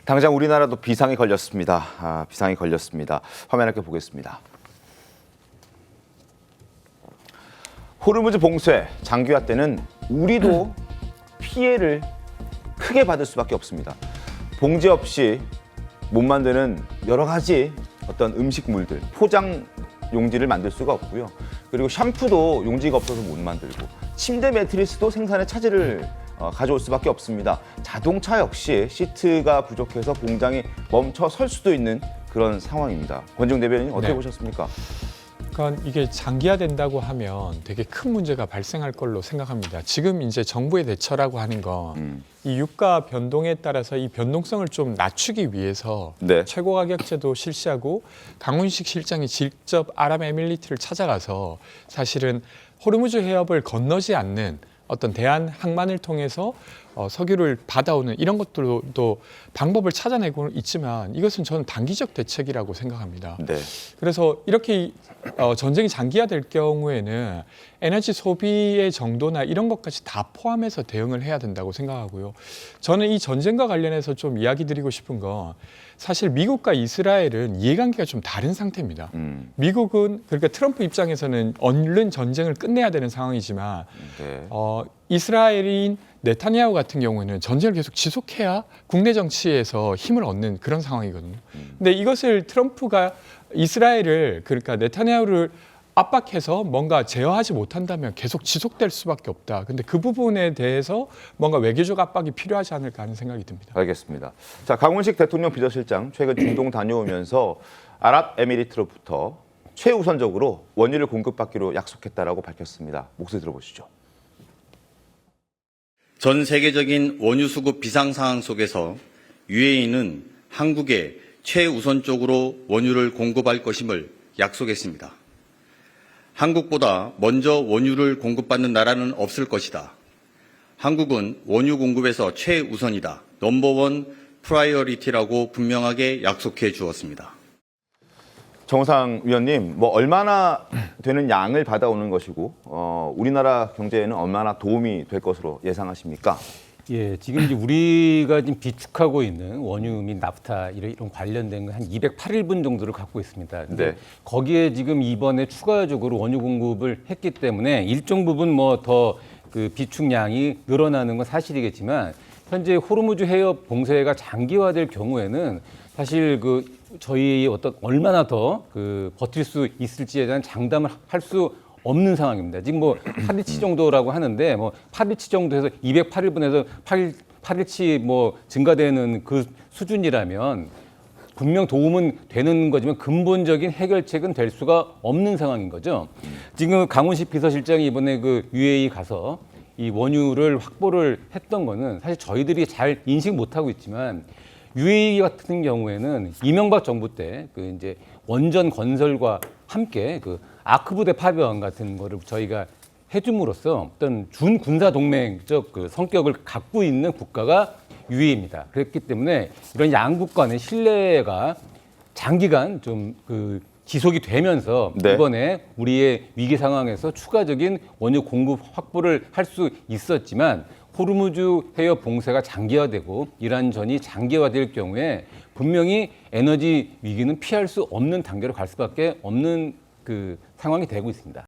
당장 우리나라도 비상이 걸렸습니다. 비상이 걸렸습니다. 화면 함께 보겠습니다. 호르무즈 봉쇄 장기화 때는 우리도 피해를 크게 받을 수밖에 없습니다. 봉지 없이 못 만드는 여러 가지 어떤 음식물들, 포장 용지를 만들 수가 없고요. 그리고 샴푸도 용지가 없어서 못 만들고, 침대 매트리스도 생산에 차질을 가져올 수밖에 없습니다. 자동차 역시 시트가 부족해서 공장이 멈춰 설 수도 있는 그런 상황입니다. 권지웅 대변인 어떻게 보셨습니까? 그러니까 이게 장기화된다고 하면 되게 큰 문제가 발생할 걸로 생각합니다. 지금 이제 정부의 대처라고 하는 건 이 유가 변동에 따라서 이 변동성을 좀 낮추기 위해서 네. 최고 가격제도 실시하고 강훈식 실장이 직접 아랍에미리트를 찾아가서 사실은 호르무즈 해협을 건너지 않는 어떤 대한 항만을 통해서 석유를 받아오는 이런 것들도 방법을 찾아내고 있지만 이것은 저는 단기적 대책이라고 생각합니다. 네. 그래서 이렇게 전쟁이 장기화될 경우에는 에너지 소비의 정도나 이런 것까지 다 포함해서 대응을 해야 된다고 생각하고요. 저는 이 전쟁과 관련해서 좀 이야기 드리고 싶은 건 사실 미국과 이스라엘은 이해관계가 좀 다른 상태입니다. 미국은 그러니까 트럼프 입장에서는 얼른 전쟁을 끝내야 되는 상황이지만 네. 이스라엘인 네타냐후 같은 경우에는 전쟁을 계속 지속해야 국내 정치에서 힘을 얻는 그런 상황이거든요. 근데 이것을 트럼프가 이스라엘을 그러니까 네타냐후를 압박해서 뭔가 제어하지 못한다면 계속 지속될 수밖에 없다. 근데 그 부분에 대해서 뭔가 외교적 압박이 필요하지 않을까 하는 생각이 듭니다. 알겠습니다. 자, 강훈식 대통령 비서실장 최근 중동 다녀오면서 아랍에미리트로부터 최우선적으로 원유를 공급받기로 약속했다라고 밝혔습니다. 목소리 들어보시죠. 전 세계적인 원유 수급 비상 상황 속에서 UAE는 한국에 최우선적으로 원유를 공급할 것임을 약속했습니다. 한국보다 먼저 원유를 공급받는 나라는 없을 것이다. 한국은 원유 공급에서 최우선이다. 넘버원 프라이어리티라고 분명하게 약속해 주었습니다. 정상 위원님, 뭐 얼마나 되는 양을 받아오는 것이고 우리나라 경제에는 얼마나 도움이 될 것으로 예상하십니까? 예, 지금 이제 우리가 지금 비축하고 있는 원유 및 나프타 이런 관련된 거 한 208일분 정도를 갖고 있습니다. 근데 네. 거기에 지금 이번에 추가적으로 원유 공급을 했기 때문에 일정 부분 뭐 더 그 비축량이 늘어나는 건 사실이겠지만 현재 호르무즈 해협 봉쇄가 장기화될 경우에는 사실 그 저희 어떤 얼마나 더 그 버틸 수 있을지에 대한 장담을 할 수 없는 상황입니다. 지금 뭐 8일치 정도라고 하는데 뭐 8일치 정도에서 208일분에서 8일치 뭐 증가되는 그 수준이라면 분명 도움은 되는 거지만 근본적인 해결책은 될 수가 없는 상황인 거죠. 지금 강훈식 비서실장이 이번에 그 UAE 가서 이 원유를 확보를 했던 거는 사실 저희들이 잘 인식 못하고 있지만 UAE 같은 경우에는 이명박 정부 때 그 이제 원전 건설과 함께 그 아크 부대 파병 같은 거를 저희가 해줌으로써 어떤 준 군사 동맹적 그 성격을 갖고 있는 국가가 UAE입니다. 그렇기 때문에 이런 양국 간의 신뢰가 장기간 좀 그 지속이 되면서 네. 이번에 우리의 위기 상황에서 추가적인 원유 공급 확보를 할 수 있었지만 호르무즈 해협 봉쇄가 장기화되고 이란전이 장기화될 경우에 분명히 에너지 위기는 피할 수 없는 단계로 갈 수밖에 없는 그 상황이 되고 있습니다.